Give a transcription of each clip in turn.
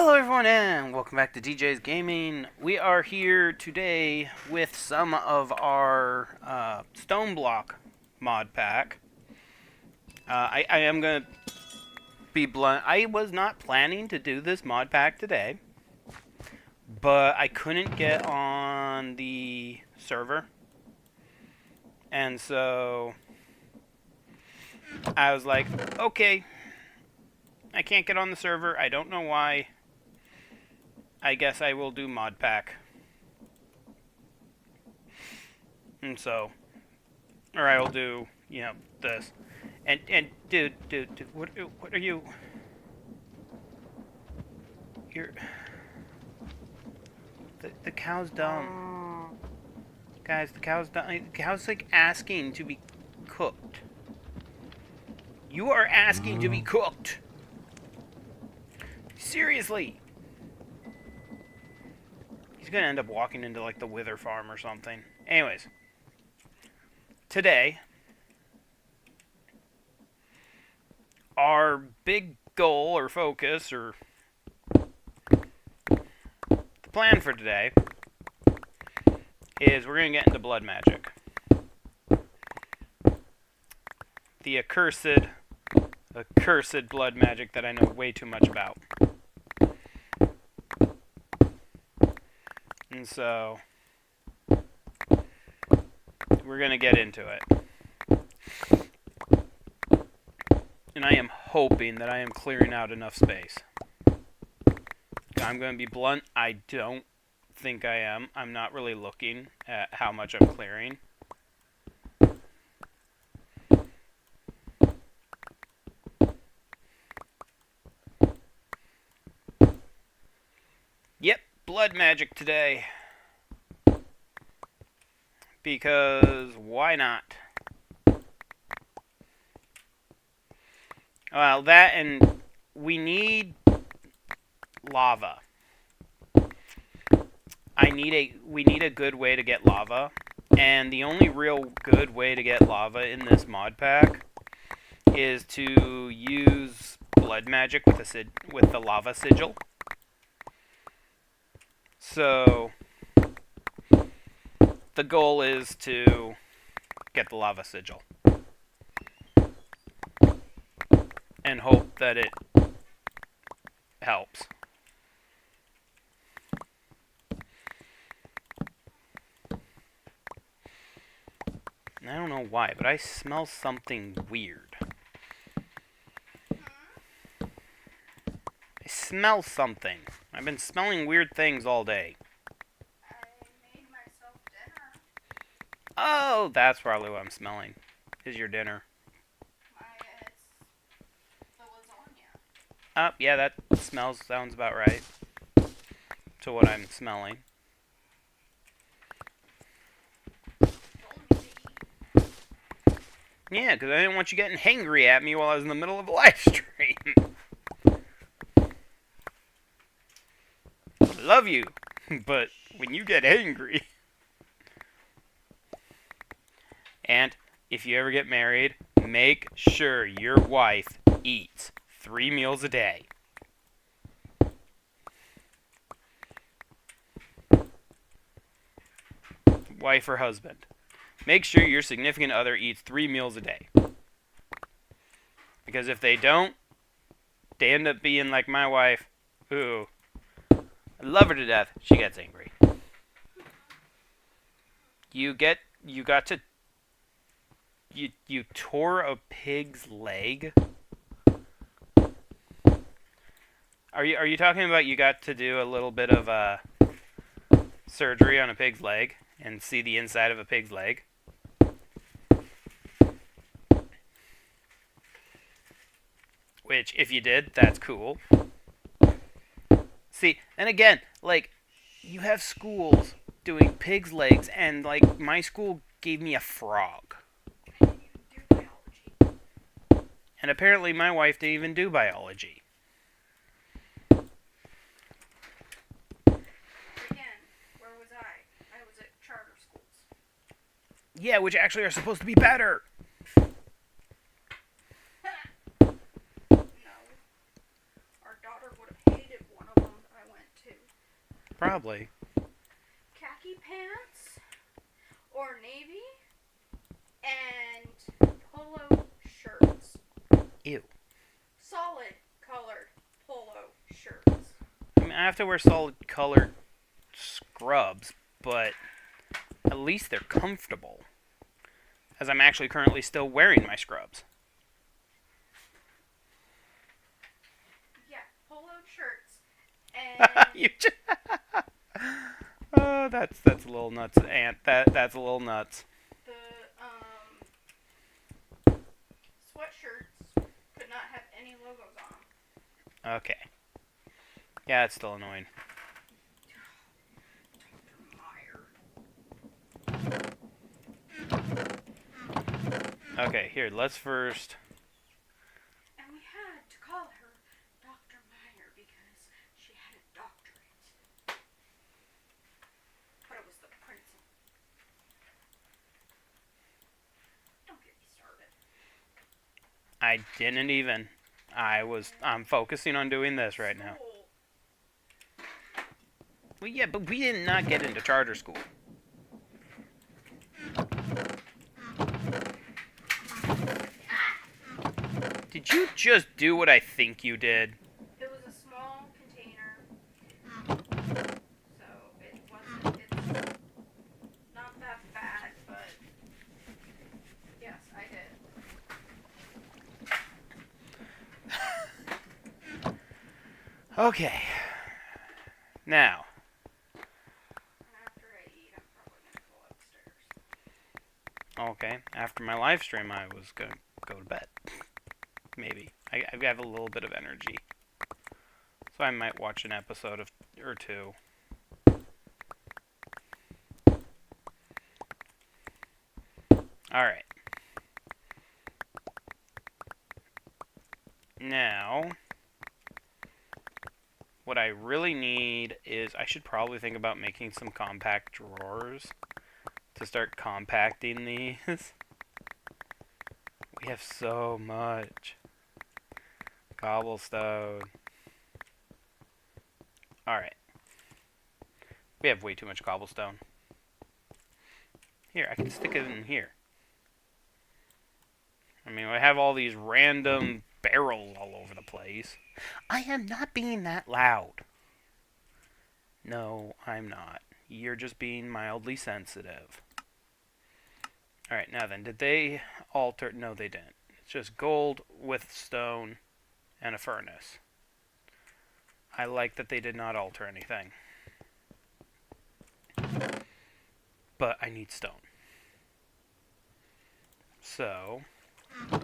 Hello everyone and welcome back to DJ's Gaming. We are here today with some of our StoneBlock mod pack. I am going to be blunt. I was not planning to do this mod pack today, but I couldn't get on the server. And so I was like, okay, I can't get on the server. I don't know why. I guess I will do mod pack. And so, or I will do, you know, this. And dude, what are you? You're the cow's dumb. Guys, the cow's dumb. The cow's like asking to be cooked. You are asking to be cooked. Seriously. He's gonna end up walking into like the Wither farm or something. Anyways, today our big goal or focus or the plan for today is we're gonna get into blood magic. The accursed blood magic that I know way too much about. And so, we're going to get into it. And I am hoping that I am clearing out enough space. I'm going to be blunt, I don't think I am. I'm not really looking at how much I'm clearing. Yep. Blood magic today, because why not? Well, that and we need lava. We need a good way to get lava, and the only real good way to get lava in this mod pack is to use blood magic with the lava sigil. So, the goal is to get the lava sigil. And hope that it helps. And I don't know why, but I smell something weird. I smell something. I've been smelling weird things all day. I made myself dinner. Oh, that's probably what I'm smelling. Is your dinner. It's the lasagna. Oh, yeah, that sounds about right to what I'm smelling. Told me to eat. Yeah, because I didn't want you getting hangry at me while I was in the middle of a live stream. Love you, but when you get angry. And if you ever get married, make sure your wife eats 3 meals a day. Wife or husband. Make sure your significant other eats 3 meals a day. Because if they don't, they end up being like my wife, who I love her to death. She gets angry. You tore a pig's leg? Are you talking about you got to do a little bit of surgery on a pig's leg and see the inside of a pig's leg? Which, if you did, that's cool. See, and again, like, you have schools doing pig's legs, and, like, my school gave me a frog. And you do biology. And apparently my wife didn't even do biology. Again, where was I? I was at charter schools. Yeah, which actually are supposed to be better. No. Our daughter would have hated one of them. probably. khaki pants or navy and polo shirts. Ew. Solid colored polo shirts. I mean, I have to wear solid colored scrubs, but at least they're comfortable. As I'm actually currently still wearing my scrubs. Yeah, polo shirts and You just oh, that's a little nuts, Aunt. That's a little nuts. the sweatshirts could not have any logos on them. Okay. Yeah, it's still annoying. Okay, here, let's first... And we had to call her Dr. Meyer because she had a doctorate. But it was the principal. Don't get me started. I didn't even. I'm focusing on doing this right now. School. Well, yeah, but we did not get into charter school. Did you just do what I think you did? It was a small container. So it's not that bad, but yes, I did. Okay. Now. And after I eat, I'm probably gonna go upstairs. Okay. After my live stream, I was gonna go to bed. Maybe. I have a little bit of energy. So I might watch an episode or two. Alright. Now, what I really need is, I should probably think about making some compact drawers to start compacting these. We have so much cobblestone. Alright. We have way too much cobblestone. Here, I can stick it in here. I mean, I have all these random barrels all over the place. I am not being that loud. No, I'm not. You're just being mildly sensitive. Alright, now then, did they alter? No, they didn't. It's just gold with stone and a furnace. I like that they did not alter anything. But I need stone. So, I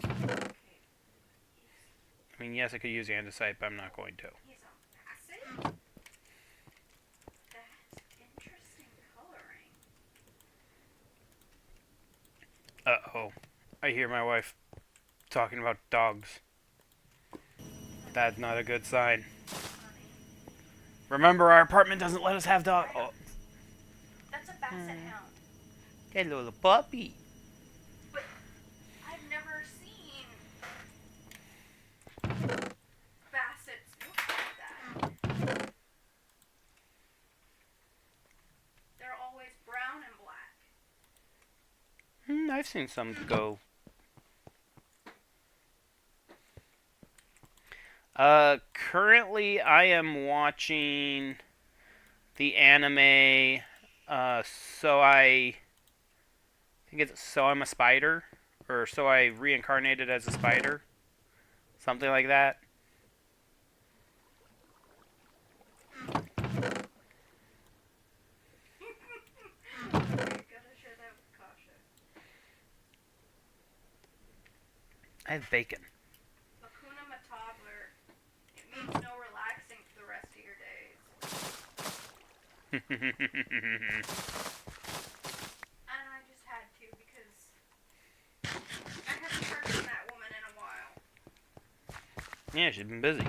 mean, yes, I could use andesite, but I'm not going to. He's a acid? That's interesting coloring. Uh-oh. I hear my wife talking about dogs. That's not a good sign. Remember, our apartment doesn't let us have dogs. Oh. That's a basset hound. That little puppy. But I've never seen bassets look like that. They're always brown and black. I've seen some go. Currently I am watching the anime, I think it's So I'm a Spider, or So I Reincarnated as a Spider, something like that. Gotta share that with Kasha. I have bacon. Hakuna Matata. It means no relaxing for the rest of your days. And I just had to because I haven't heard from that woman in a while. Yeah, she's been busy.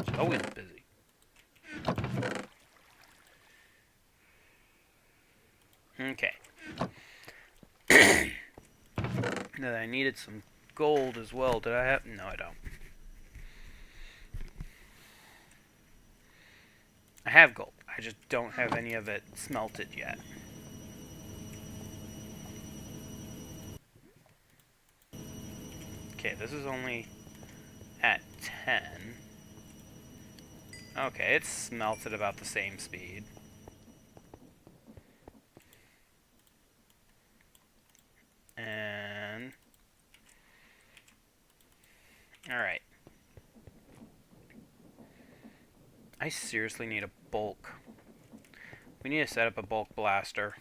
She's always busy. Okay. Now I needed some gold as well. Did I have? No, I don't. I have gold. I just don't have any of it smelted yet. Okay, this is only at 10. Okay, it's smelted about the same speed. And... alright. I seriously need a bulk. We need to set up a bulk blaster.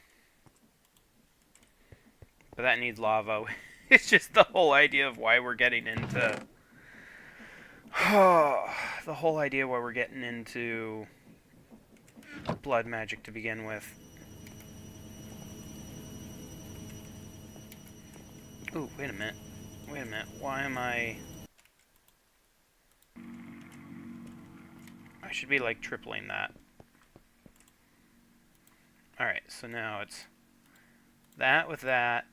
But that needs lava. It's just the whole idea of why we're getting into... the whole idea why we're getting into blood magic to begin with. Ooh, wait a minute. Wait a minute. Why am I... I should be, like, tripling that. Alright, so now it's that with that.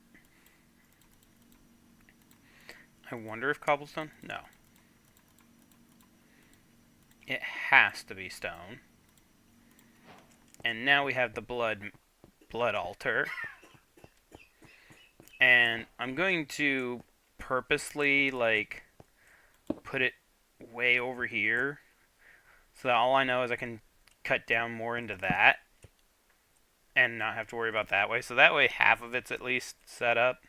I wonder if cobblestone? No. It has to be stone. And now we have the blood altar. And I'm going to purposely, like, put it way over here. So that all I know is I can cut down more into that. And not have to worry about that way. So that way half of it's at least set up.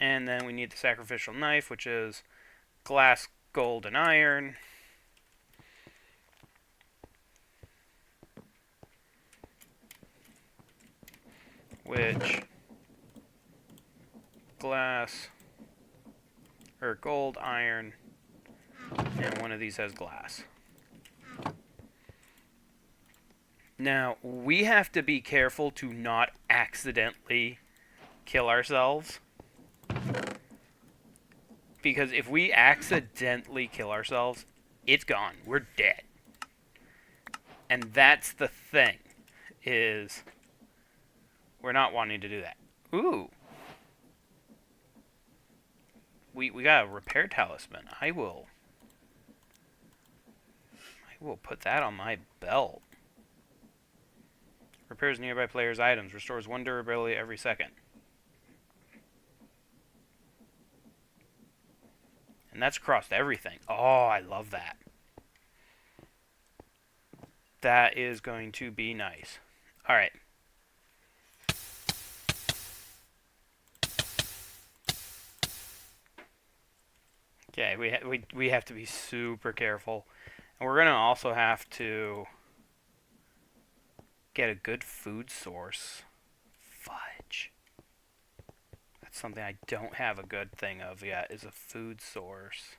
And then we need the sacrificial knife, which is glass, gold, and iron. Which glass, or gold, iron, and one of these has glass. Now, we have to be careful to not accidentally kill ourselves. Because if we accidentally kill ourselves, it's gone. We're dead. And that's the thing, is we're not wanting to do that. Ooh. We got a repair talisman. I will put that on my belt. Repairs nearby players' items. Restores 1 durability every second. And that's across everything. Oh, I love that. That is going to be nice. Alright. Okay, we have to be super careful. And we're going to also have to get a good food source. Fudge. That's something I don't have a good thing of yet, is a food source.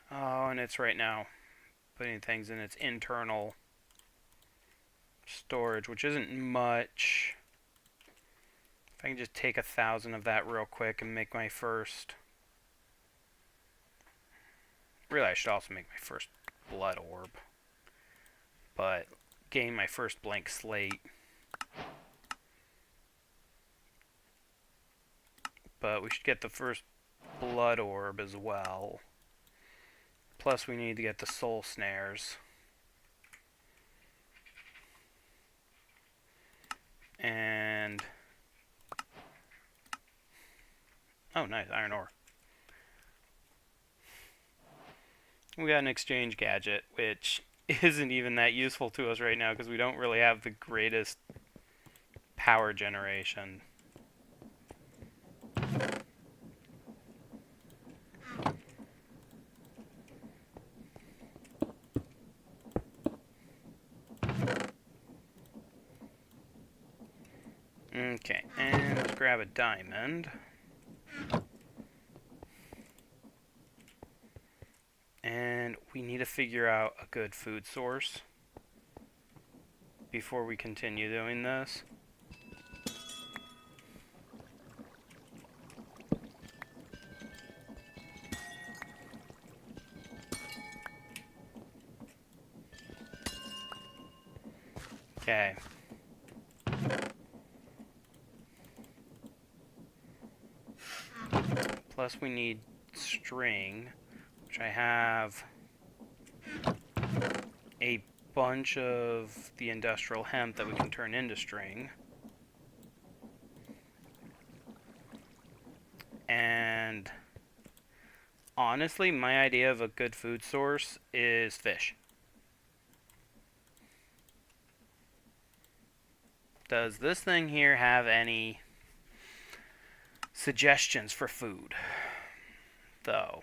Oh, and it's right now putting things in its internal storage, which isn't much. If I can just take 1,000 of that real quick and make my first... Really, I should also make my first blood orb. But gain my first blank slate. But we should get the first blood orb as well. Plus we need to get the soul snares. And... oh, nice, iron ore. We got an exchange gadget, which isn't even that useful to us right now because we don't really have the greatest power generation. Okay, and let's grab a diamond. And we need to figure out a good food source before we continue doing this. Okay. Plus we need string, which I have bunch of the industrial hemp that we can turn into string. And honestly, my idea of a good food source is fish. Does this thing here have any suggestions for food, though?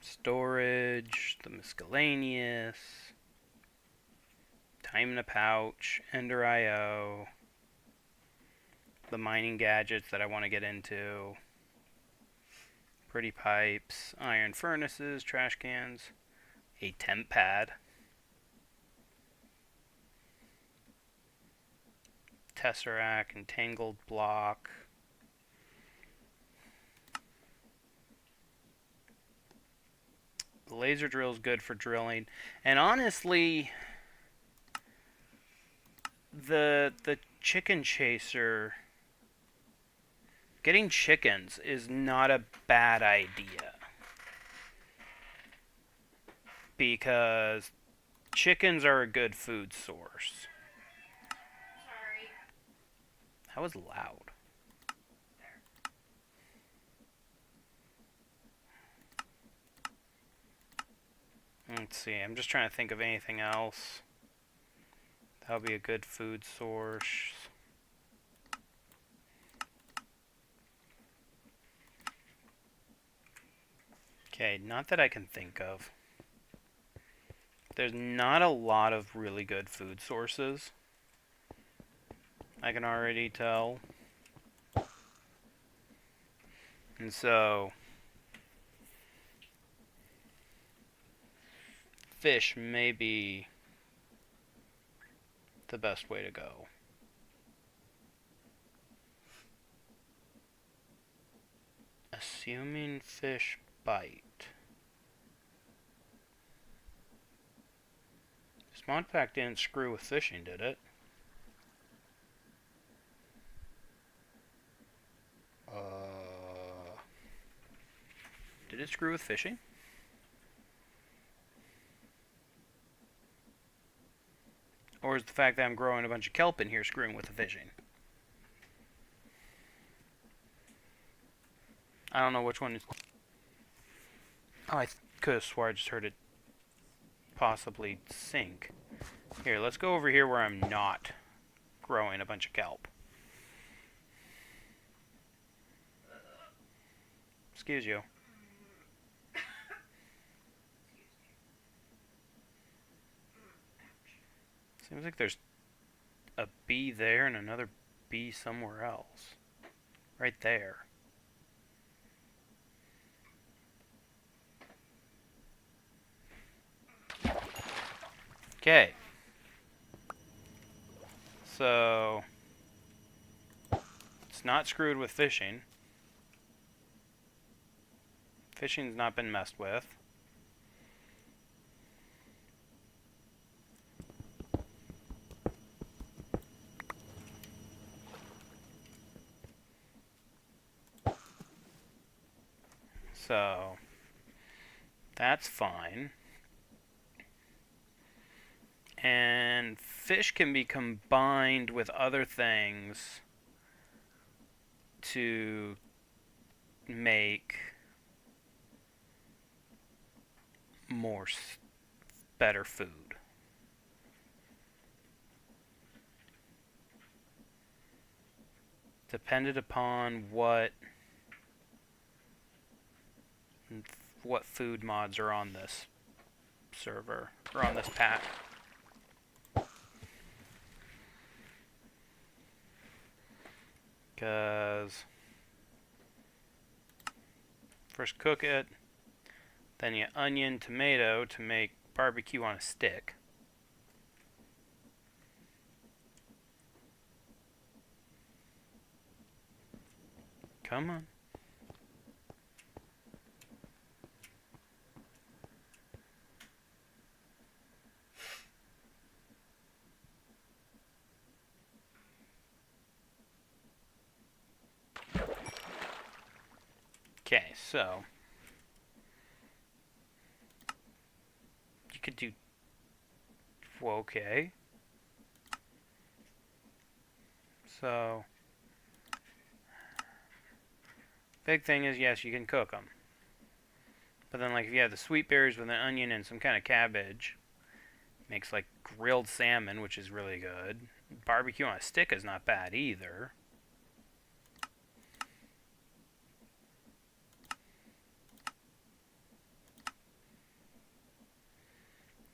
Storage, the miscellaneous, time in a pouch, Ender IO, the mining gadgets that I want to get into, pretty pipes, iron furnaces, trash cans, a temp pad, tesseract, entangled block, the laser drill is good for drilling, and honestly, the chicken chaser, getting chickens is not a bad idea, because chickens are a good food source. Sorry. That was loud. Let's see, I'm just trying to think of anything else. That would be a good food source. Okay, not that I can think of. There's not a lot of really good food sources. I can already tell. And so fish may be the best way to go. Assuming fish bite. This mod pack didn't screw with fishing, did it? Did it screw with fishing? Or is the fact that I'm growing a bunch of kelp in here screwing with the fishing? I don't know which one is... Oh, I could have swore I just heard it possibly sink. Here, let's go over here where I'm not growing a bunch of kelp. Excuse you. Seems like there's a bee there and another bee somewhere else. Right there. Okay. So it's not screwed with fishing. Fishing's not been messed with. So that's fine. And fish can be combined with other things to make more better food. Depended upon what food mods are on this server or on this pack. Because first cook it, then you onion tomato to make barbecue on a stick. Come on. Okay, so you could do... Okay. So... Big thing is, yes, you can cook them. But then, like, if you have the sweet berries with an onion and some kind of cabbage, makes, like, grilled salmon, which is really good. Barbecue on a stick is not bad either.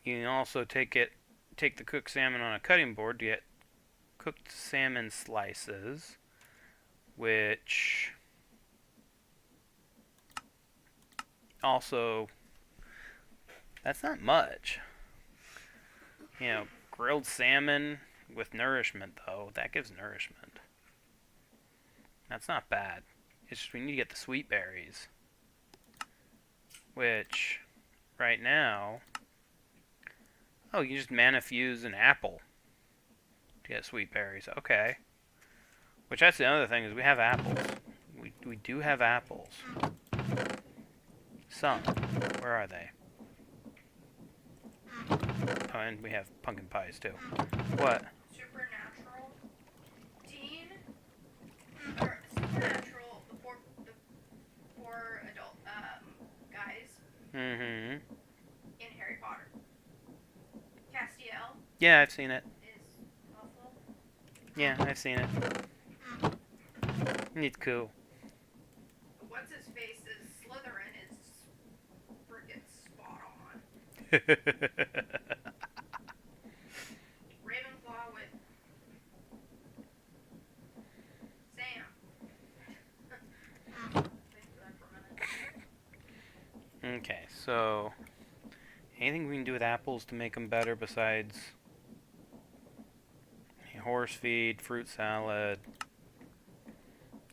You can also take the cooked salmon on a cutting board to get cooked salmon slices, which also, that's not much. You know, grilled salmon with nourishment, though, that gives nourishment. That's not bad. It's just we need to get the sweet berries, which right now, oh, you just manifuse an apple to get sweet berries. Okay. Which that's the other thing, is we have apples. We do have apples. Some. Where are they? Oh, and we have pumpkin pies too. What? Supernatural. Teen. Or Supernatural. The four adult guys. Mm-hmm. In Harry Potter. Castiel. Yeah, I've seen it. Is awful. Yeah, I've seen it. It's cool. What's his face is Slytherin is freaking spot on. Ravenclaw with Sam. Think for that for a minute. Okay, so anything we can do with apples to make them better besides horse feed, fruit salad,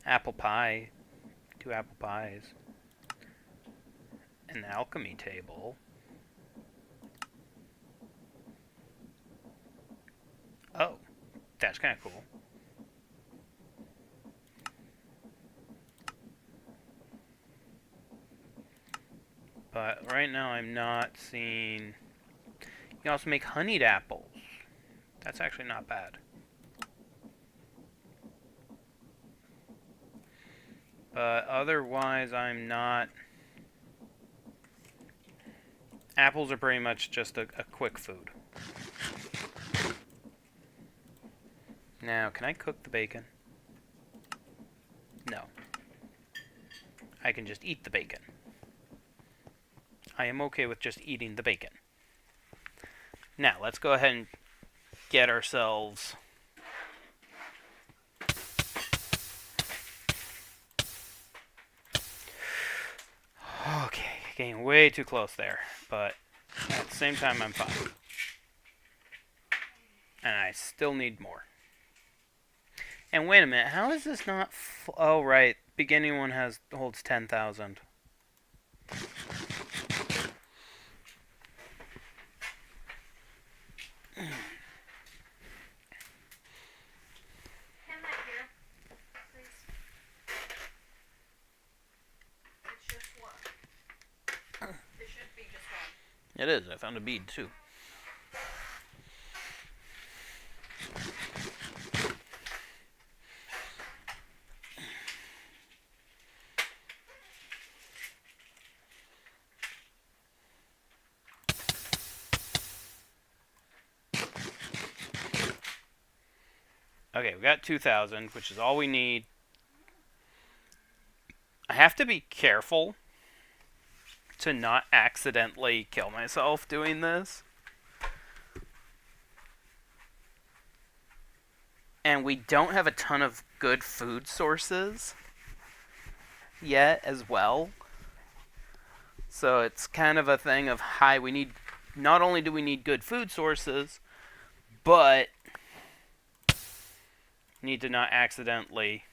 apple pie, 2 apple pies, an alchemy table. Oh, that's kind of cool. But right now I'm not seeing... You can also make honeyed apples. That's actually not bad. But otherwise I'm not... Apples are pretty much just a quick food. Now, can I cook the bacon? No. I can just eat the bacon. I am okay with just eating the bacon. Now, let's go ahead and get ourselves... Okay, getting way too close there, but at the same time I'm fine. And I still need more. And wait a minute, how is this not... Oh, right. Beginning one holds 10,000. Hand that here, please. It's just one. It should be just one. It is. I found a bead, too. Okay, we got 2,000, which is all we need. I have to be careful to not accidentally kill myself doing this. And we don't have a ton of good food sources yet as well. So it's kind of a thing of, we need, not only do we need good food sources, but need to not accidentally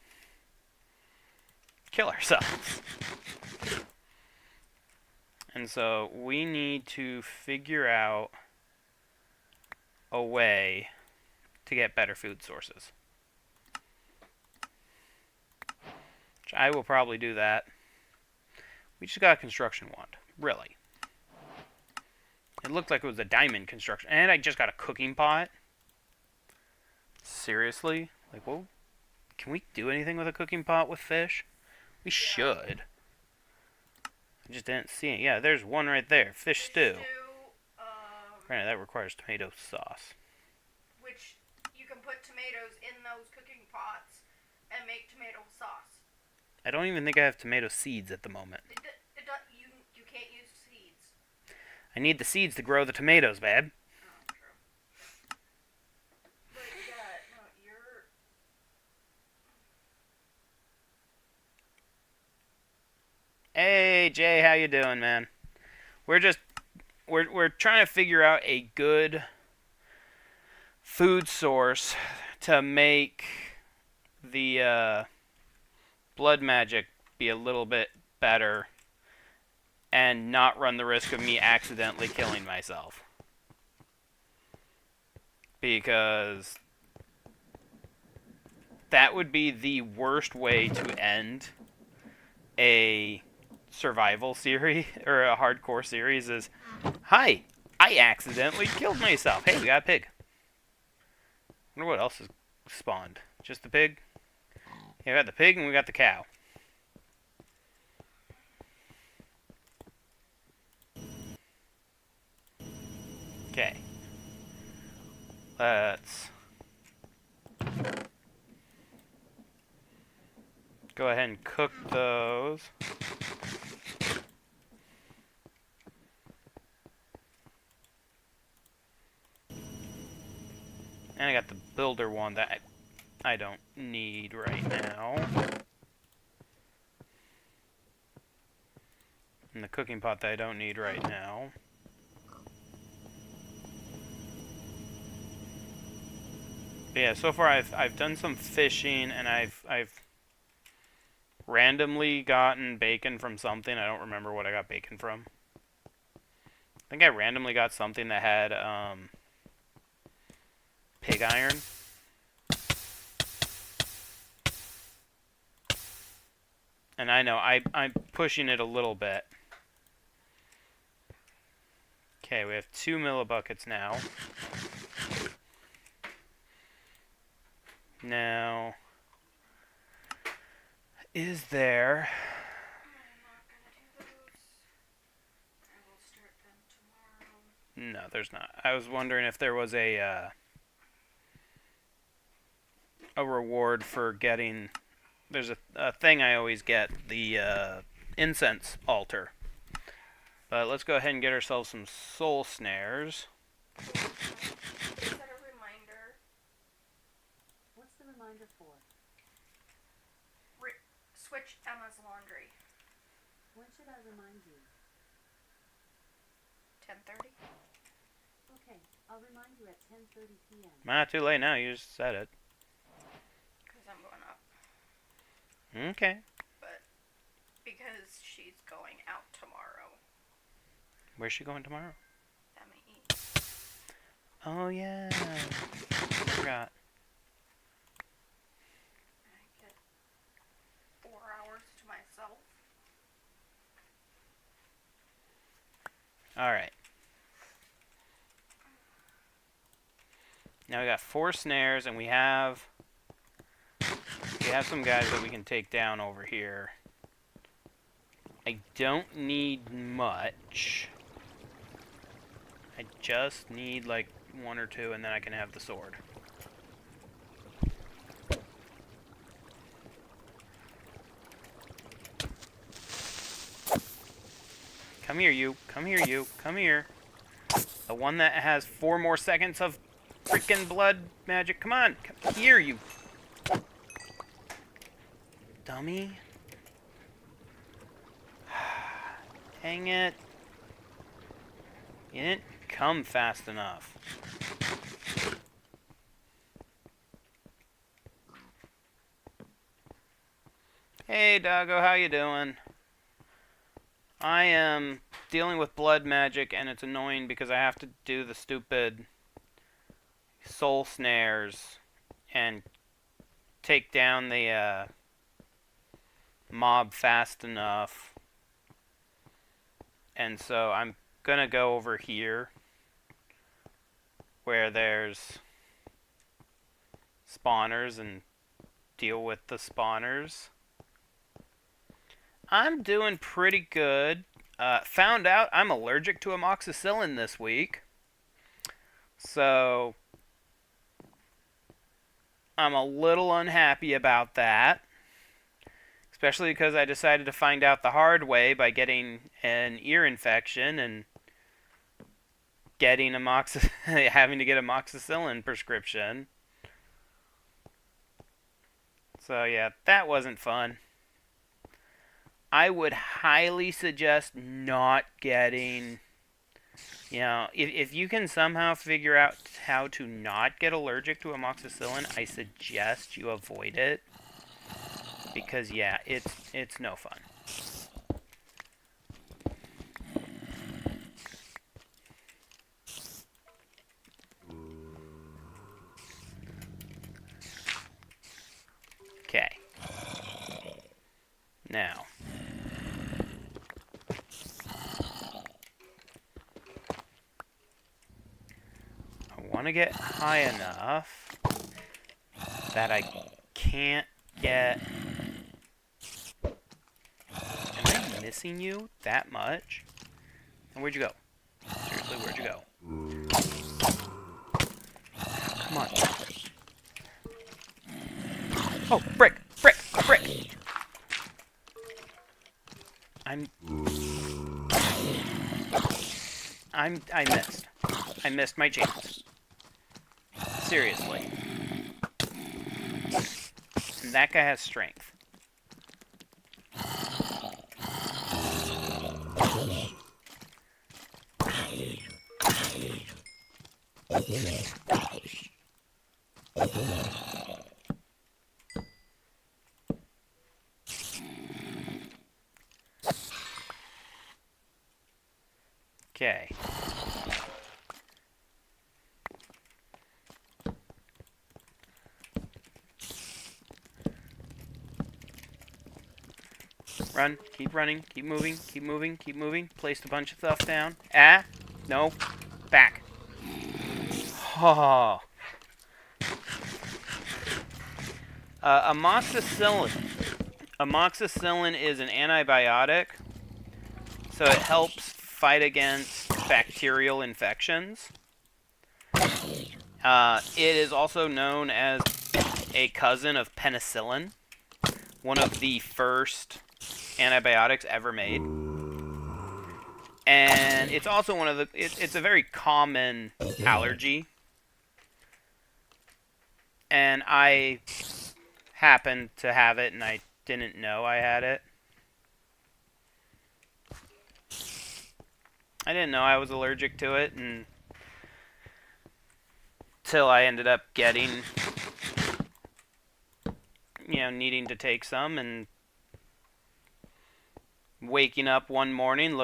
kill ourselves. And so we need to figure out a way to get better food sources. Which I will probably do that. We just got a construction wand, really. It looked like it was a diamond construction. And I just got a cooking pot. Seriously? Like, whoa. Can we do anything with a cooking pot with fish? We should. I just didn't see it. Yeah, there's one right there. Fish stew. Granted, that requires tomato sauce. Which you can put tomatoes in those cooking pots and make tomato sauce. I don't even think I have tomato seeds at the moment. You can't use seeds. I need the seeds to grow the tomatoes, babe. Oh, true. But yeah, no, you're... Hey, Jay, how you doing, man? We're trying to figure out a good food source to make the blood magic be a little bit better and not run the risk of me accidentally killing myself. Because that would be the worst way to end a survival series or a hardcore series is, hi, I accidentally killed myself. Hey, we got a pig. I wonder what else is spawned. Just the pig? Yeah, we got the pig and we got the cow. Okay. Let's go ahead and cook those. And I got the builder one that I don't need right now. And the cooking pot that I don't need right now. But yeah, so far I've done some fishing and I've randomly gotten bacon from something. I don't remember what I got bacon from. I think I randomly got something that had pig iron. And I know I'm pushing it a little bit. Okay, we have 2 millibuckets now. Now, is there... I'm not gonna do those. I will start them tomorrow. No, there's not. I was wondering if there was a reward for getting... There's a thing I always get, the incense altar. But let's go ahead and get ourselves some soul snares. Is that a reminder? What's the reminder for? Switch Emma's laundry. When should I remind you? 10:30. Okay, I'll remind you at 10:30 p.m. Not too late now, you just said it. Because I'm going up. Okay. But because she's going out tomorrow. Where's she going tomorrow? M.E. Oh, yeah. I forgot. I get 4 hours to myself. Alright. Now we got 4 snares, and we have some guys that we can take down over here. I don't need much. I just need like 1 or 2, and then I can have the sword. Come here, you. Come here, you. Come here. The one that has 4 more seconds of freaking blood magic. Come on. Come here, you. Dummy. Dang it. You didn't come fast enough. Hey, doggo, how you doing? I am dealing with blood magic, and it's annoying because I have to do the stupid soul snares and take down the mob fast enough. And so I'm gonna go over here where there's spawners and deal with the spawners. I'm doing pretty good. Found out I'm allergic to amoxicillin this week. So I'm a little unhappy about that. Especially because I decided to find out the hard way by getting an ear infection and getting having to get a amoxicillin prescription. So yeah, that wasn't fun. I would highly suggest not getting, if you can somehow figure out how to not get allergic to amoxicillin, I suggest you avoid it. Because yeah, it's no fun. Okay. Now, I want to get high enough that I can't get... Am I missing you that much? And where'd you go? Seriously, where'd you go? Come on. Oh, brick! Brick! Brick! I missed. I missed my chance. Seriously. And that guy has strength. Okay. Run. Keep running. Keep moving. Keep moving. Keep moving. Placed a bunch of stuff down. Ah. No. Back. Oh. Amoxicillin. Amoxicillin is an antibiotic, so it helps fight against bacterial infections. It is also known as a cousin of penicillin, one of the first antibiotics ever made. And it's also one of the... It's a very common allergy. And I happened to have it, and I didn't know I had it. I didn't know I was allergic to it until I ended up getting, needing to take some, and waking up one morning,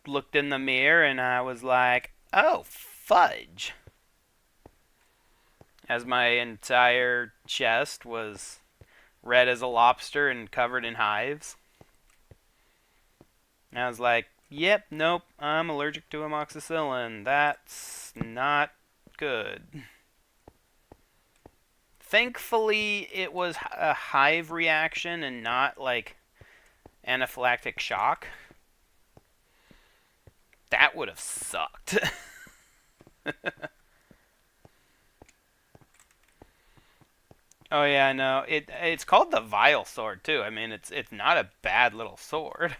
looked in the mirror, and I was like, oh, fudge. As my entire chest was red as a lobster and covered in hives. And I was like, yep, nope, I'm allergic to amoxicillin. That's not good. Thankfully, it was a hive reaction and not like anaphylactic shock. That would have sucked. Oh yeah, I know. It's called the Vile Sword too. I mean, it's not a bad little sword.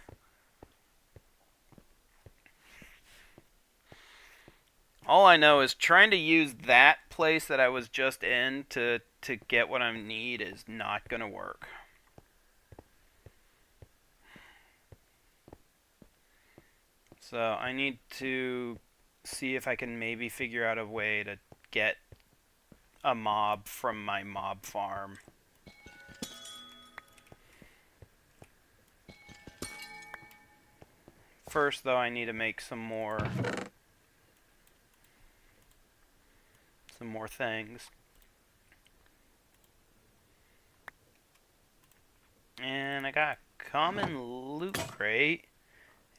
All I know is trying to use that place that I was just in to get what I need is not gonna work. So I need to see if I can maybe figure out a way to get a mob from my mob farm. First, though, I need to make some more things. And I got a common loot crate,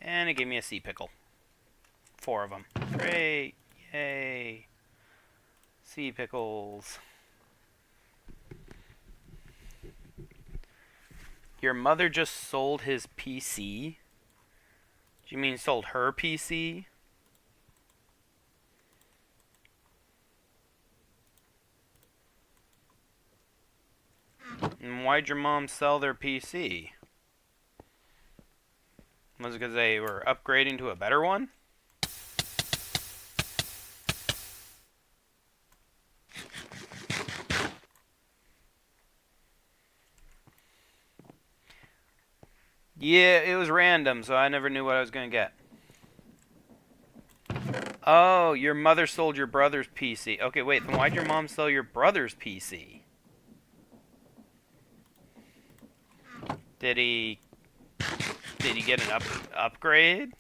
and it gave me a sea pickle. 4 of them. Great. Yay. Sea pickles. Your mother just sold his PC? Do you mean sold her PC? And why'd your mom sell their PC? Was it because they were upgrading to a better one? Yeah, it was random, so I never knew what I was going to get. Oh, your mother sold your brother's PC. Okay, wait, then why'd your mom sell your brother's PC? Did he get an upgrade?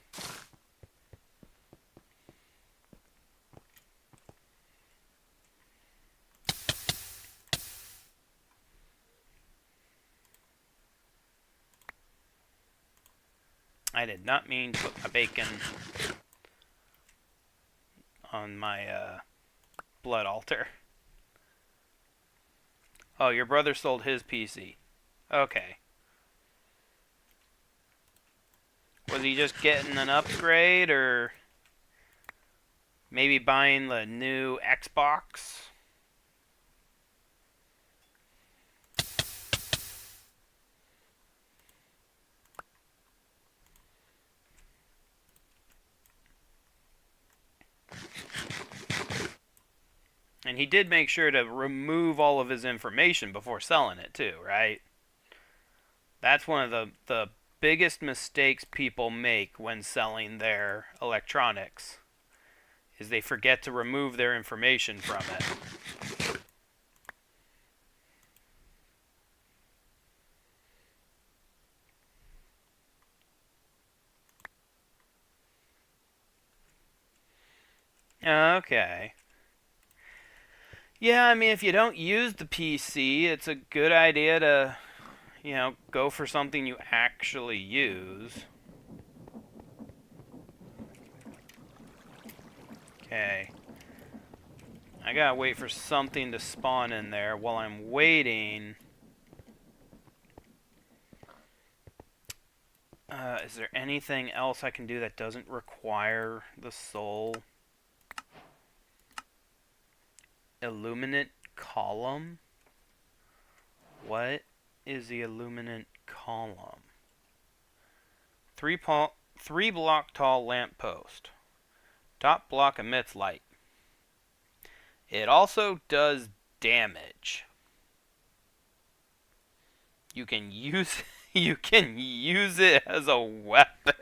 I did not mean to put my bacon on my blood altar. Oh, your brother sold his PC. Okay. Was he just getting an upgrade, or maybe buying the new Xbox? And he did make sure to remove all of his information before selling it too, right? That's one of the biggest mistakes people make when selling their electronics, is they forget to remove their information from it. Okay. Yeah, I mean, if you don't use the PC, it's a good idea to, go for something you actually use. Okay. I gotta wait for something to spawn in there. While I'm waiting, is there anything else I can do that doesn't require the soul? Illuminate column? What is the illuminate column? Three block tall lamp post. Top block emits light. It also does damage. You can use it as a weapon.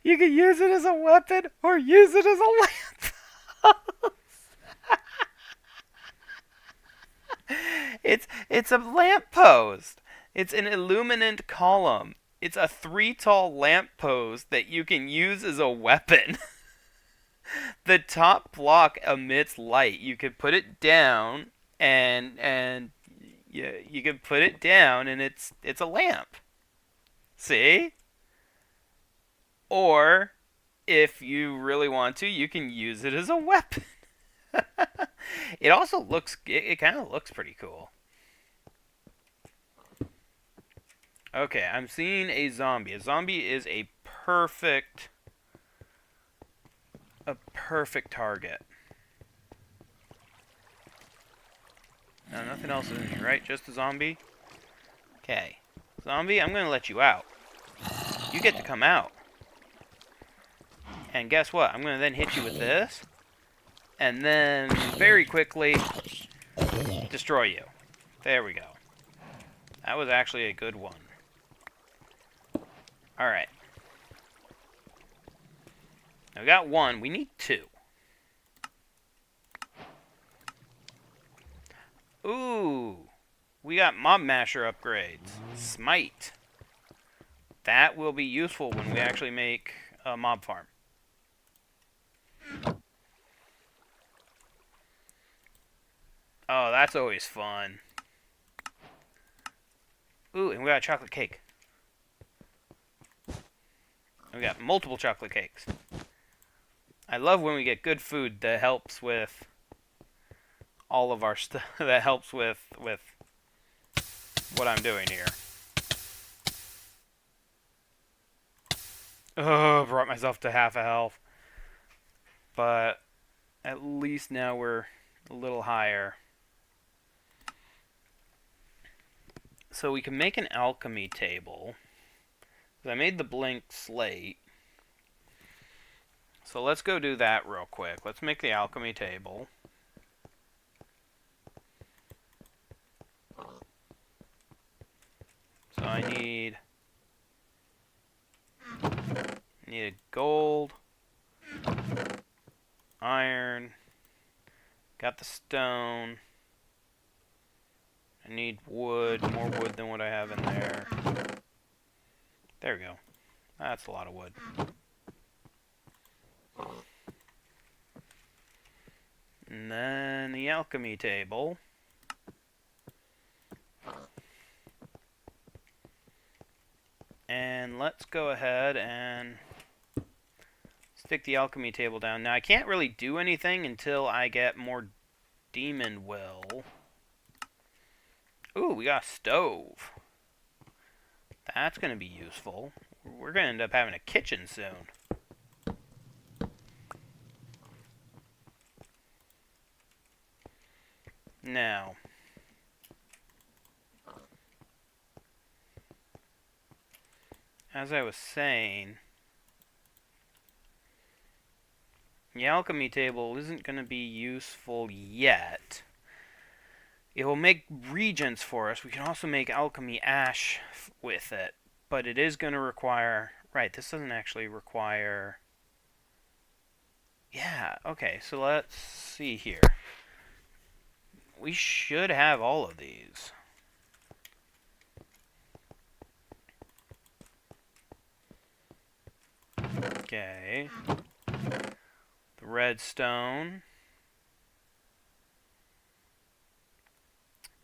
You can use it as a weapon or use it as a lamp. It's a lamppost. It's an illuminant column. It's a 3 tall lamppost that you can use as a weapon. The top block emits light. You could put it down and you can put it down and it's a lamp. See? Or if you really want to, you can use it as a weapon. It also looks, it kind of looks pretty cool. Okay, I'm seeing a zombie. A zombie is a perfect target. No, nothing else is in here, right? Just a zombie? Okay. Zombie, I'm going to let you out. You get to come out. And guess what? I'm going to then hit you with this. And then, very quickly, destroy you. There we go. That was actually a good one. Alright. Now we got one. We need 2. Ooh. We got Mob Masher upgrades. Smite. That will be useful when we actually make a mob farm. Oh, that's always fun. Ooh, and we got a chocolate cake. We got multiple chocolate cakes. I love when we get good food that helps with all of our stuff. That helps with what I'm doing here. Oh, brought myself to half a health. But at least now we're a little higher. So we can make an alchemy table. I made the blink slate. So let's go do that real quick. Let's make the alchemy table. So I need a gold, iron, got the stone. I need wood, more wood than what I have in there. There we go. That's a lot of wood. And then the alchemy table. And let's go ahead and stick the alchemy table down. Now I can't really do anything until I get more demon will. Ooh, we got a stove. That's going to be useful. We're going to end up having a kitchen soon. Now, as I was saying, the alchemy table isn't going to be useful yet. It will make regents for us. We can also make alchemy ash with it, but it is going to require... Right, this doesn't actually require... Yeah, okay, so let's see here. We should have all of these. Okay. The redstone.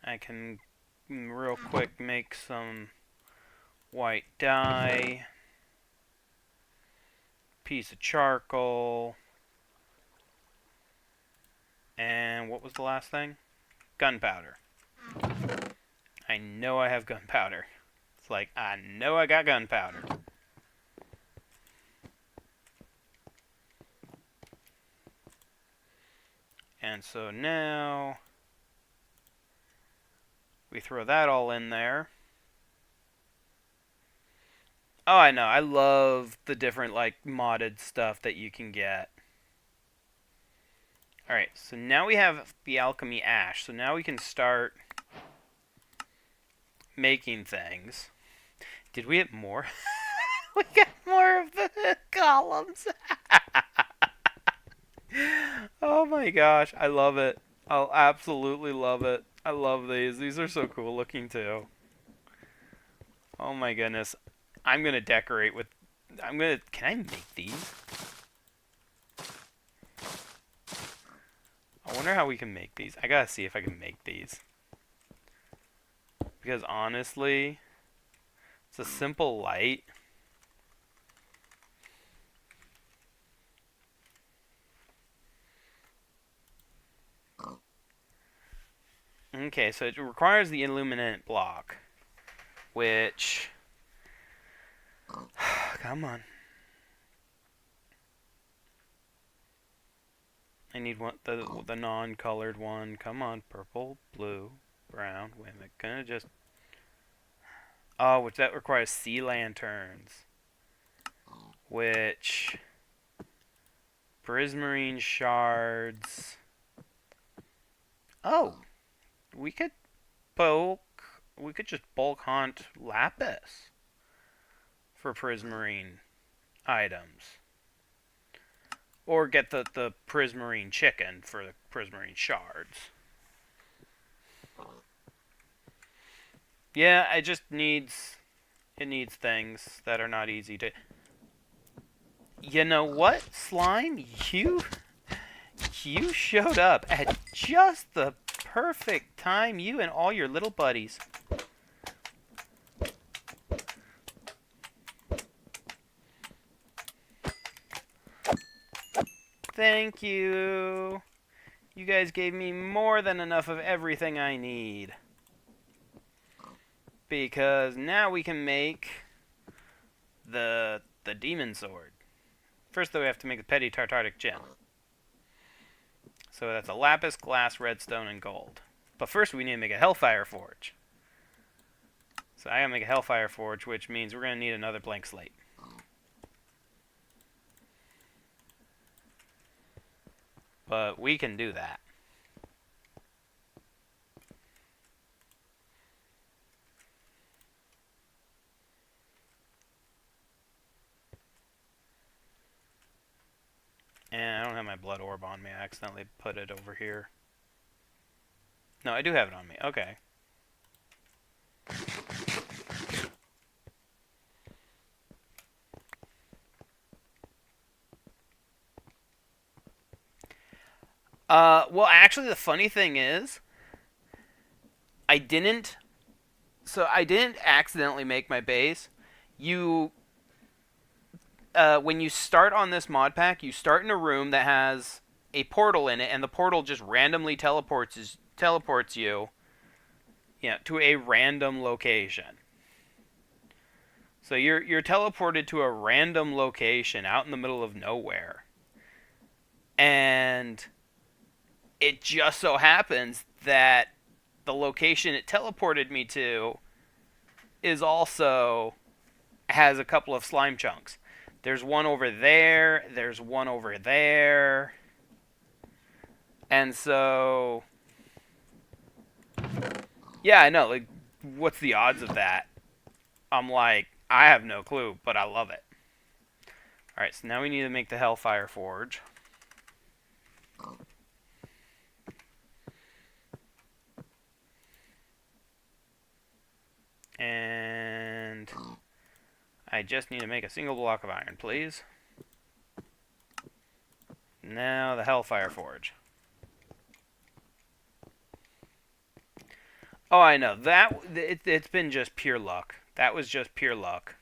I can real quick make some white dye. Piece of charcoal. And what was the last thing? Gunpowder. I know I have gunpowder. It's like, I know I got gunpowder. And so now we throw that all in there. Oh, I know. I love the different, like, modded stuff that you can get. Alright, so now we have the alchemy ash. So now we can start making things. Did we get more? We got more of the columns. Oh my gosh, I love it. I'll absolutely love it. I love these. These are so cool looking too. Oh my goodness. I'm gonna decorate with... Can I make these? I wonder how we can make these. I gotta see if I can make these. Because honestly, it's a simple light. Okay, so it requires the illuminant block, which... Come on. I need one, the non-colored one. Come on, purple, blue, brown. Wait a minute, gonna just... Oh, which that requires sea lanterns. Which... Prismarine shards. Oh! We could just bulk hunt lapis for prismarine items. Or get the prismarine chicken for the prismarine shards. Yeah, it needs things that are not easy to... You know what, Slime? You showed up at just the perfect time, you and all your little buddies. Thank you. You guys gave me more than enough of everything I need. Because now we can make the demon sword. First, though, we have to make the petty tartaric gem. So that's a lapis, glass, redstone, and gold. But first, we need to make a hellfire forge. So I gotta make a hellfire forge, which means we're gonna need another blank slate. But we can do that. And I don't have my blood orb on me. I accidentally put it over here. No, I do have it on me. Okay. Well, actually, the funny thing is, I didn't accidentally make my base. When you start on this mod pack, you start in a room that has a portal in it, and the portal just randomly teleports you, to a random location. So you're teleported to a random location out in the middle of nowhere, and it just so happens that the location it teleported me to has a couple of slime chunks. There's one over there, there's one over there. And so, yeah, I know, like, what's the odds of that? I'm like, I have no clue, but I love it. Alright, so now we need to make the Hellfire Forge. And I just need to make a single block of iron, please. Now the Hellfire Forge. Oh, I know. It's been just pure luck. That was just pure luck.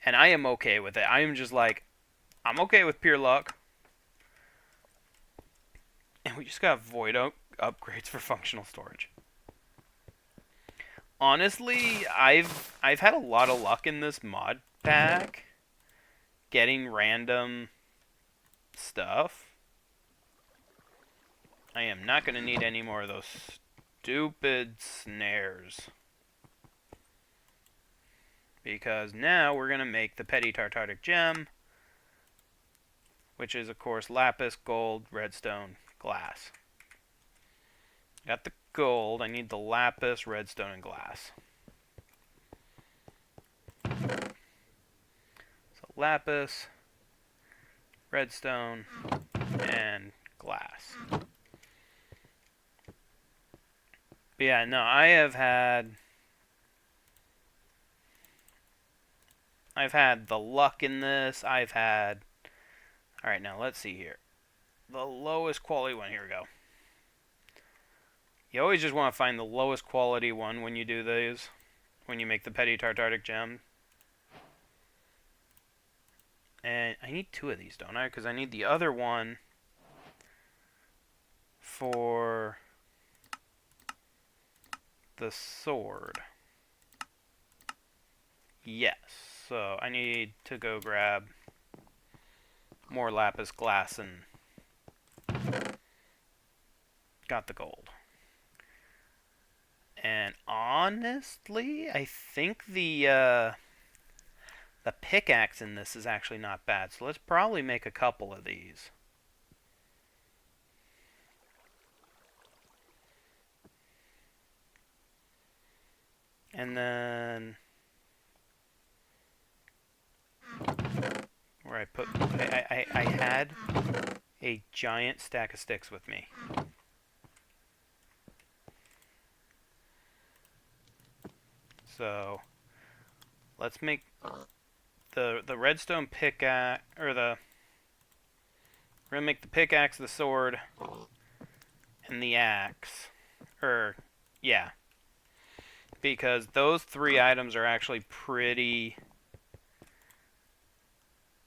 And I am okay with it. I am just like, I'm okay with pure luck. And we just got void upgrades for functional storage. Honestly, I've had a lot of luck in this mod pack getting random stuff. I am not going to need any more of those stupid snares. Because now we're going to make the petty tartaric gem, which is, of course, lapis, gold, redstone, glass. Got the gold. I need the lapis, redstone, and glass. So lapis, redstone, and glass. But yeah, no, I've had the luck in this. Alright, now let's see here. The lowest quality one. Here we go. You always just want to find the lowest quality one when you do these. When you make the petty tartaric gem. And I need 2 of these, don't I? Because I need the other one for the sword. Yes. So I need to go grab more lapis glass and got the gold. And honestly, I think the pickaxe in this is actually not bad. So let's probably make a couple of these. And then where I had a giant stack of sticks with me. So let's make the redstone pickaxe, or we're gonna make the pickaxe, the sword, and the axe. Yeah. Because those 3 items are actually pretty...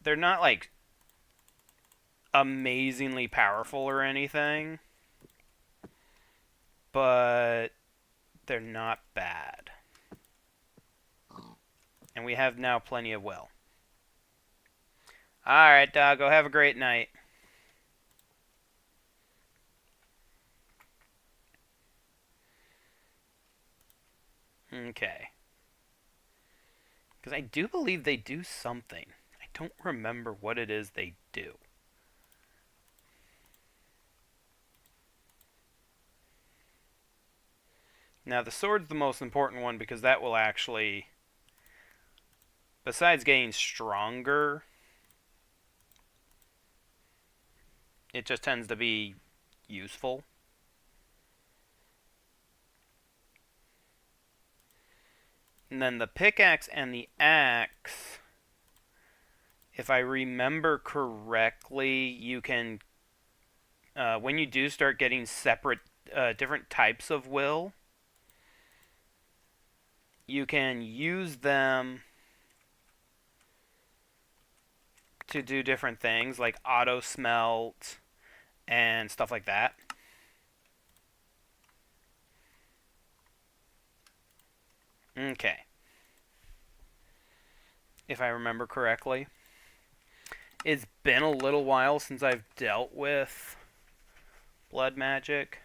They're not like amazingly powerful or anything, but they're not bad. And we have now plenty of will. Alright, doggo, have a great night. Okay. Because I do believe they do something. I don't remember what it is they do. Now, the sword's the most important one because that will actually, besides getting stronger, it just tends to be useful. And then the pickaxe and the axe, if I remember correctly, you can, when you do start getting separate, different types of will, you can use them to do different things, like auto smelt and stuff like that. Okay. If I remember correctly. It's been a little while since I've dealt with blood magic.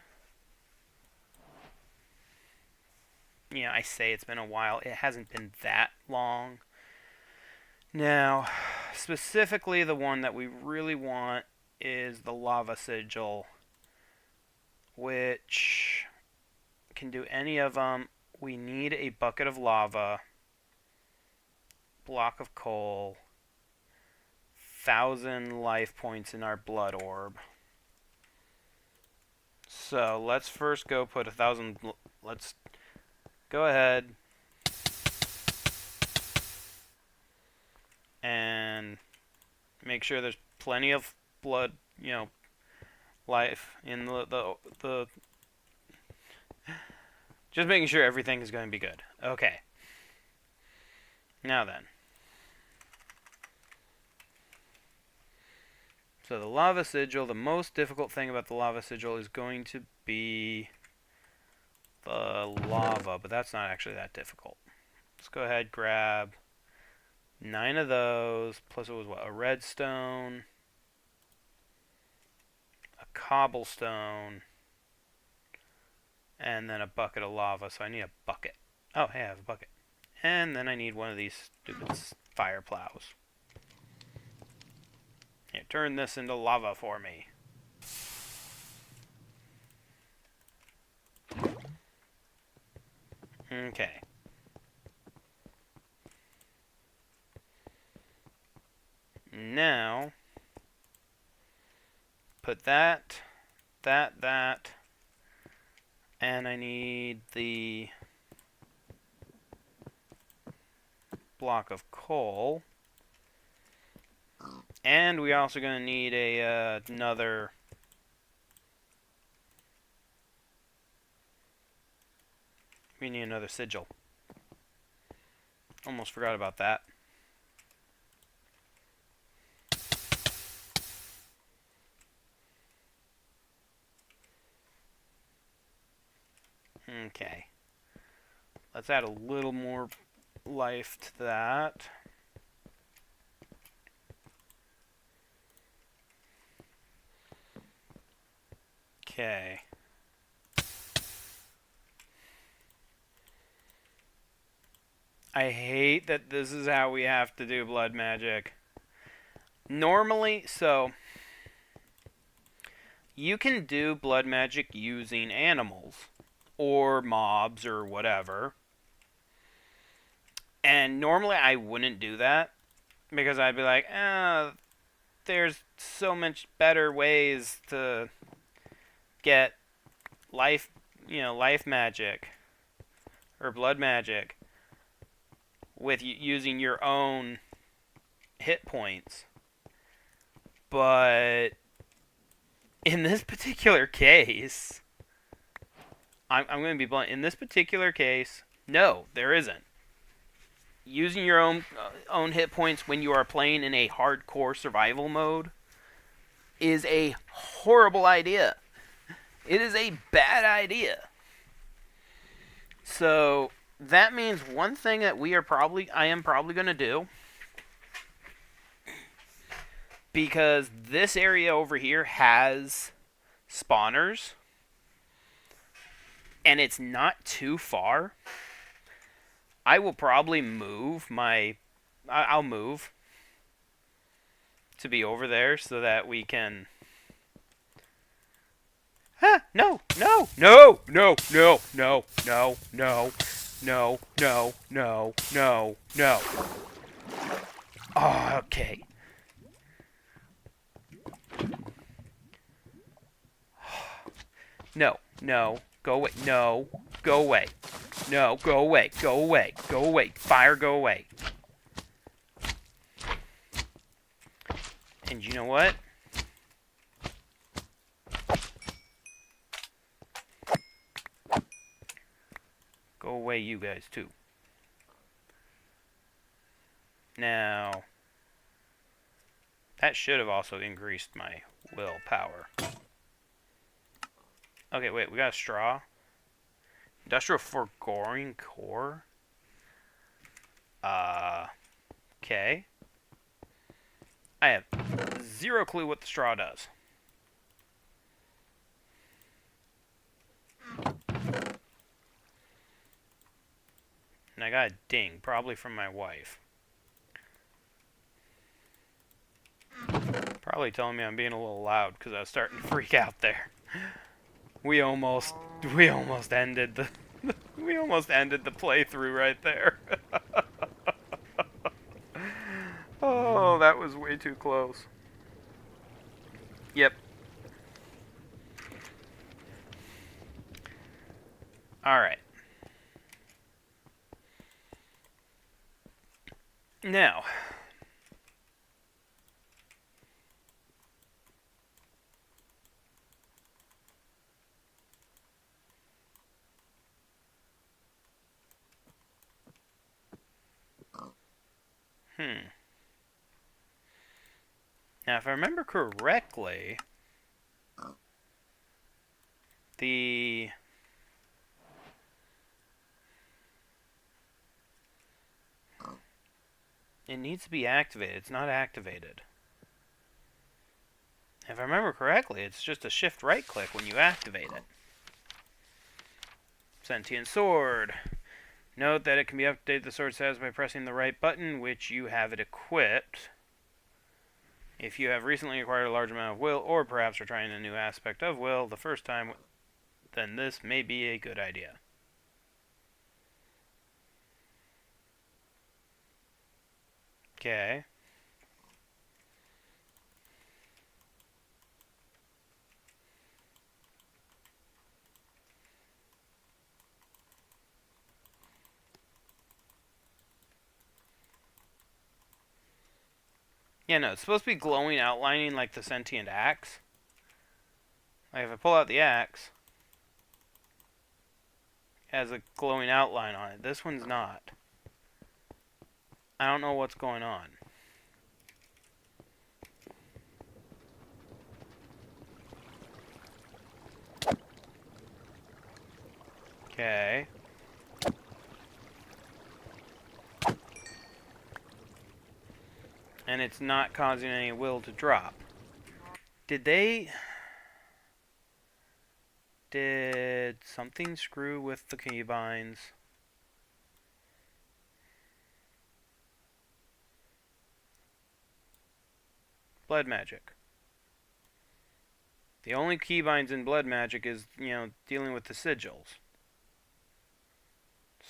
Yeah, I say it's been a while. It hasn't been that long. Now, specifically the one that we really want is the lava sigil, which can do any of them. We need a bucket of lava, block of coal, 1,000 life points in our blood orb. So let's first go put 1,000. Let's go ahead and make sure there's plenty of blood, life in the just making sure everything is going to be good. Okay. Now then. So the lava sigil, the most difficult thing about the lava sigil is going to be the lava, but that's not actually that difficult. Let's go ahead, grab 9 of those, plus it was what, a redstone, a cobblestone, and then a bucket of lava, so I need a bucket. Oh, hey, I have a bucket. And then I need one of these stupid fire plows. Here, turn this into lava for me. Okay. Now, put that, and I need the block of coal. And we're also going to need another sigil. Almost forgot about that. Okay. Let's add a little more life to that. Okay. I hate that this is how we have to do blood magic. Normally, so you can do blood magic using animals or mobs or whatever. And normally I wouldn't do that because I'd be like, there's so much better ways to get life magic or blood magic with using your own hit points. But in this particular case, I'm going to be blunt. In this particular case, no, there isn't. Using your own hit points when you are playing in a hardcore survival mode is a horrible idea. It is a bad idea. So that means one thing that I am probably going to do, because this area over here has spawners, and it's not too far, I will probably move I'll move to be over there so that we can... Ah, no, no, no, no, no, no, no, no, no, no, no, no, no. Oh, okay. No, no, go away, no, go away. No, go away, go away, go away. Fire, go away. And you know what? Go away, you guys, too. Now, that should have also increased my willpower. Okay, wait, we got a straw. Industrial foregoing core? Okay. I have zero clue what the straw does. And I got a ding, probably from my wife. Probably telling me I'm being a little loud because I was starting to freak out there. We almost ended the we almost ended the playthrough right there. Oh, that was way too close. Yep. All right. Now, Now, if I remember correctly, it needs to be activated. It's not activated. If I remember correctly, it's just a shift right click when you activate it. Sentient sword. Note that it can be updated the sword status by pressing the right button, which you have it equipped. If you have recently acquired a large amount of will, or perhaps are trying a new aspect of will the first time, then this may be a good idea. Okay. Yeah, no, it's supposed to be glowing, outlining like the sentient axe. Like if I pull out the axe, it has a glowing outline on it. This one's not. I don't know what's going on. Okay. And it's not causing any will to drop. Did something screw with the keybinds? Blood magic. The only keybinds in blood magic is, dealing with the sigils.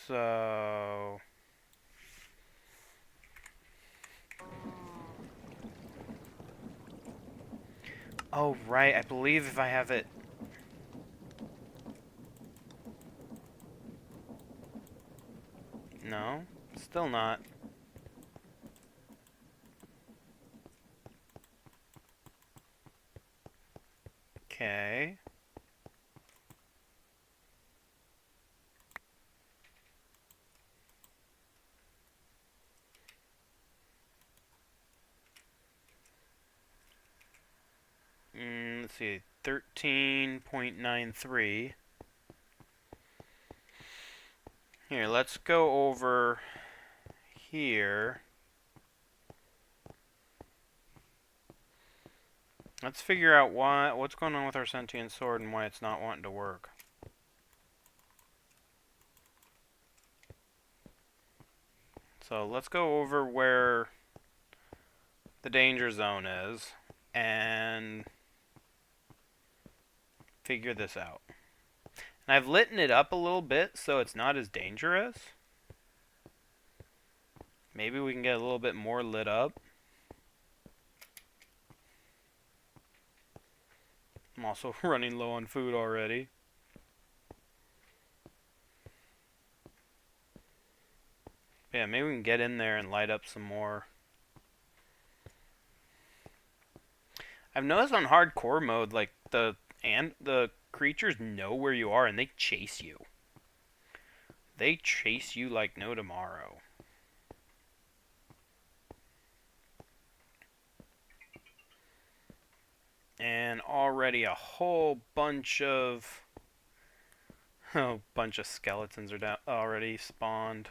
So... Oh, right, I believe if I have it... No, still not. Okay. let's see, 13.93. Here, let's go over here. Let's figure out what's going on with our sentient sword and why it's not wanting to work. So let's go over where the danger zone is and figure this out. And I've lit it up a little bit so it's not as dangerous. Maybe we can get a little bit more lit up. I'm also running low on food already. Yeah, maybe we can get in there and light up some more. I've noticed on hardcore mode, like the creatures know where you are and they chase you. They chase you like no tomorrow. And already a whole bunch of skeletons are already spawned.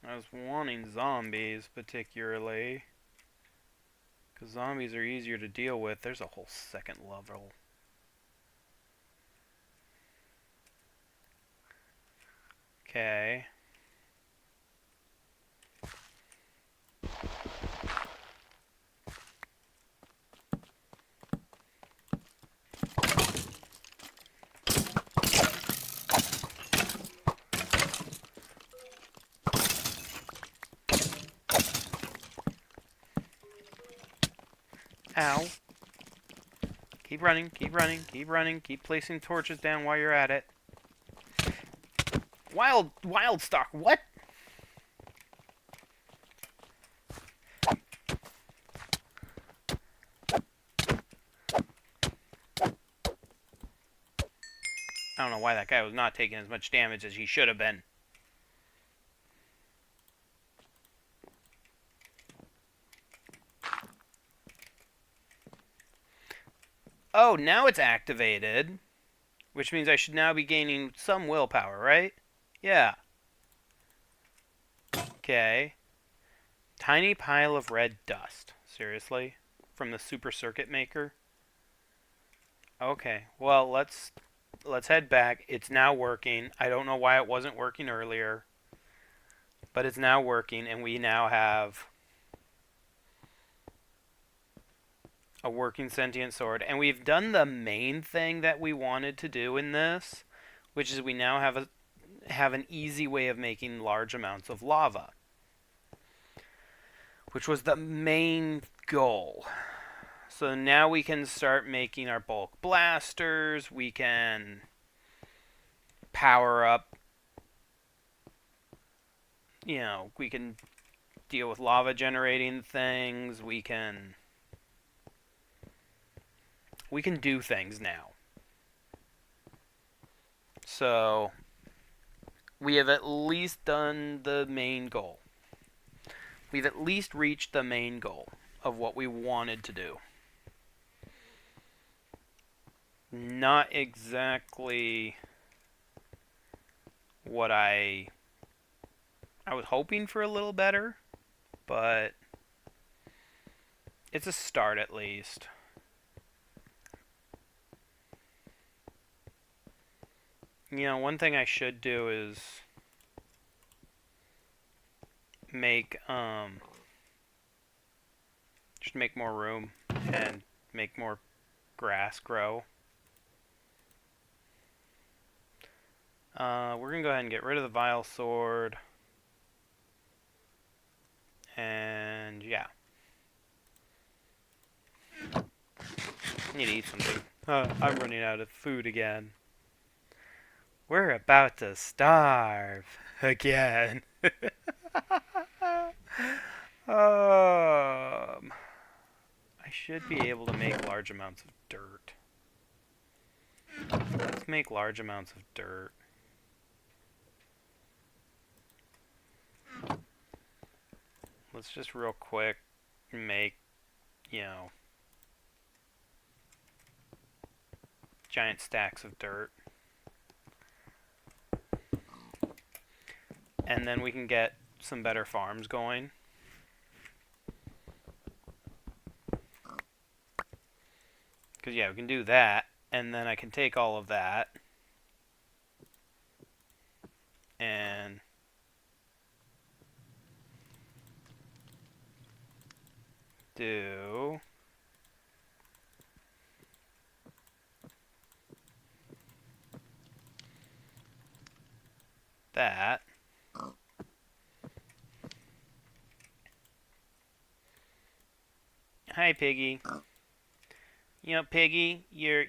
I was wanting zombies particularly, because zombies are easier to deal with. There's a whole second level. Okay. Ow. Keep running, keep running, keep running, keep placing torches down while you're at it. Wild stock, what? I don't know why that guy was not taking as much damage as he should have been. Oh, now it's activated. Which means I should now be gaining some willpower, right? Yeah. Okay. Tiny pile of red dust. Seriously? From the super circuit maker? Okay. Well, let's head back. It's now working. I don't know why it wasn't working earlier. But it's now working, and we now have a working sentient sword. And we've done the main thing that we wanted to do in this, which is we now have an easy way of making large amounts of lava, which was the main goal. So now we can start making our bulk blasters. We can power up, we can deal with lava generating things. We can do things now. So we have at least done the main goal. We've at least reached the main goal of what we wanted to do. Not exactly what I was hoping for, a little better, but it's a start at least. One thing I should do is just make more room and make more grass grow. We're going to go ahead and get rid of the vile sword. And yeah. I need to eat something. I'm running out of food again. We're about to starve again. I should be able to make large amounts of dirt. Let's make large amounts of dirt. Let's just real quick make, giant stacks of dirt. And then we can get some better farms going. Because, yeah, we can do that. And then I can take all of that. And do that. Hi, Piggy. You know, Piggy, you're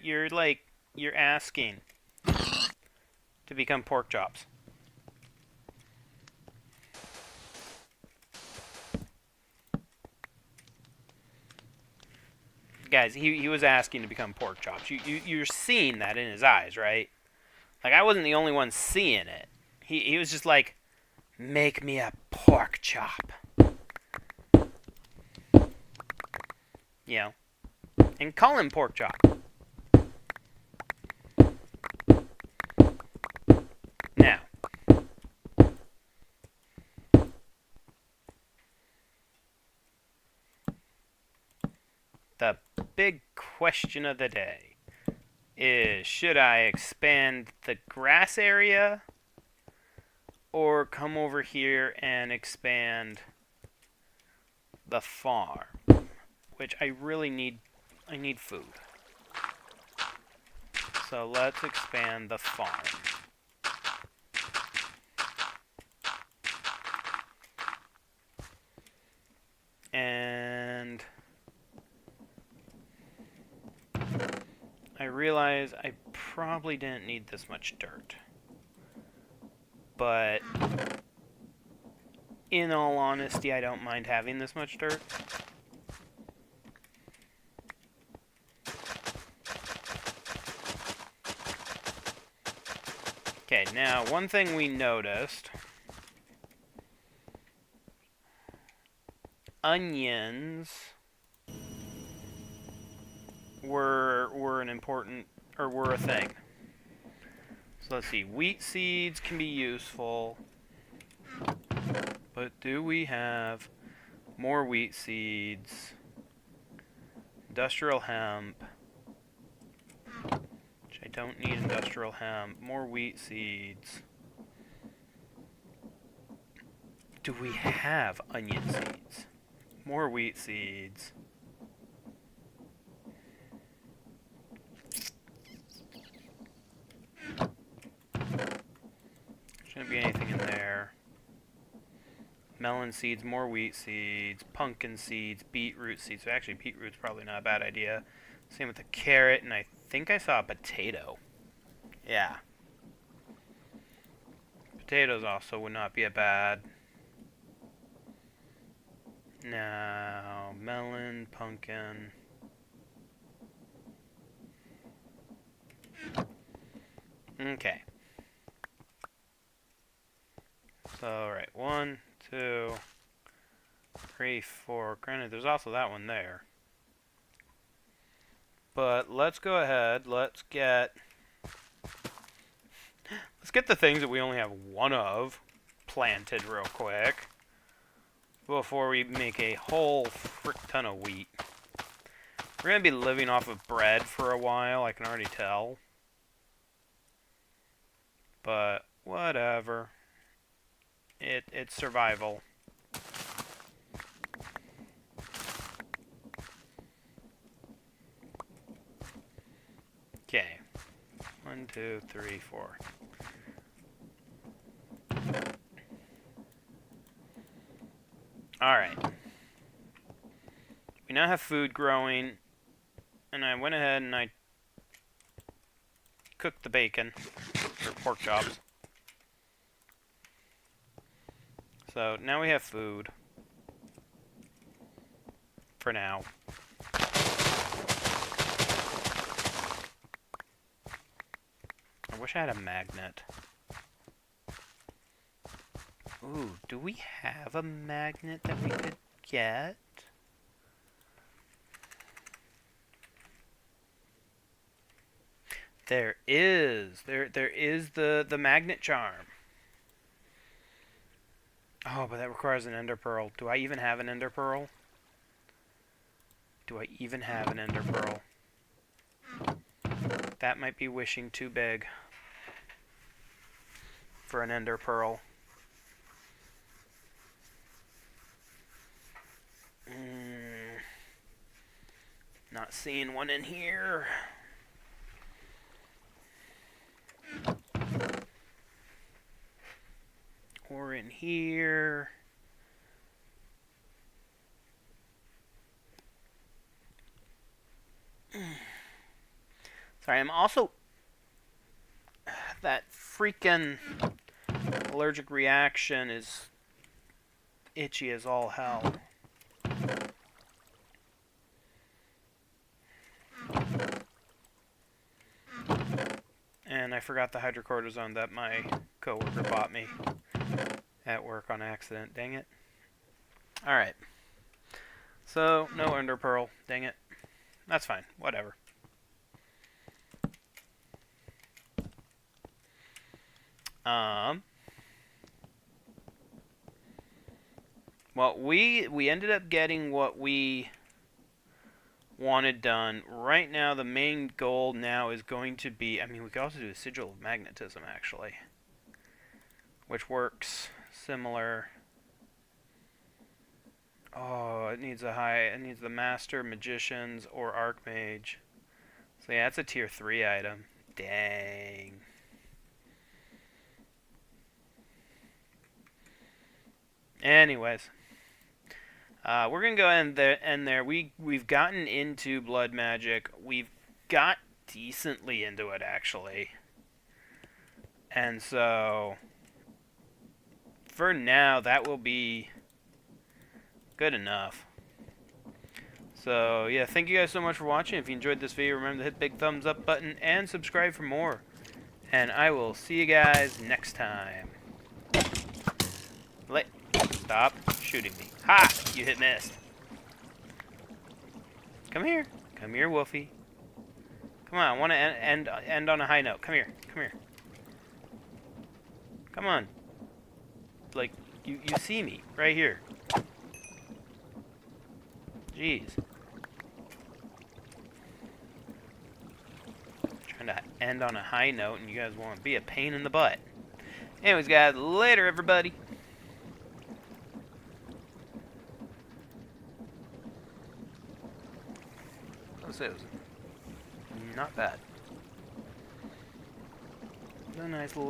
asking to become pork chops. Guys, he was asking to become pork chops. You're seeing that in his eyes, right? Like, I wasn't the only one seeing it. He was just like, make me a pork chop. You know, and call him pork chop. Now, the big question of the day is, should I expand the grass area or come over here and expand the farm? Which I really need. I need food. So let's expand the farm. And I realize I probably didn't need this much dirt. But in all honesty, I don't mind having this much dirt. Okay, now one thing we noticed, onions were an important, or were a thing. So let's see, wheat seeds can be useful, but do we have more wheat seeds? Industrial hemp. I don't need industrial hemp. More wheat seeds. Do we have onion seeds? More wheat seeds. Shouldn't be anything in there. Melon seeds, more wheat seeds, pumpkin seeds, beetroot seeds. So actually, beetroot's probably not a bad idea. Same with the carrot, and I think I saw a potato. Yeah. Potatoes also would not be a bad. Now, melon, pumpkin. Okay. So, alright, 1, 2, 3, 4. Granted, there's also that one there. But let's go ahead, let's get the things that we only have one of planted real quick before we make a whole frick ton of wheat. We're going to be living off of bread for a while, I can already tell. But whatever. It's survival. Okay. 1, 2, 3, 4. Alright. We now have food growing. And I went ahead and I cooked the bacon. Or pork chops. So now we have food. For now. I wish I had a magnet. Ooh, do we have a magnet that we could get? There is. There is the magnet charm. Oh, but that requires an ender pearl. Do I even have an ender pearl? Do I even have an ender pearl? That might be wishing too big for an ender pearl. Not seeing one in here. Or in here. Sorry, I'm also... That freaking allergic reaction is itchy as all hell. And I forgot the hydrocortisone that my coworker bought me at work on accident. Dang it. Alright. So, no ender pearl. Dang it. That's fine. Whatever. Well, we ended up getting what we wanted done. Right now, the main goal now is going to be... I mean, we could also do a sigil of magnetism, actually. Which works similar... Oh, it needs the Master, Magicians, or Archmage. So yeah, it's a tier 3 item. Dang. Anyways. We're going to go end there. We've gotten into blood magic. We've got decently into it, actually. And so, for now, that will be good enough. So, yeah, thank you guys so much for watching. If you enjoyed this video, remember to hit the big thumbs up button and subscribe for more. And I will see you guys next time. Stop shooting me. Ha! You hit missed. Come here. Come here, Wolfie. Come on, I want to end on a high note. Come here. Come here. Come on. Like, you see me. Right here. Jeez. Trying to end on a high note and you guys want to be a pain in the butt. Anyways, guys, later, everybody. It was not bad. A nice little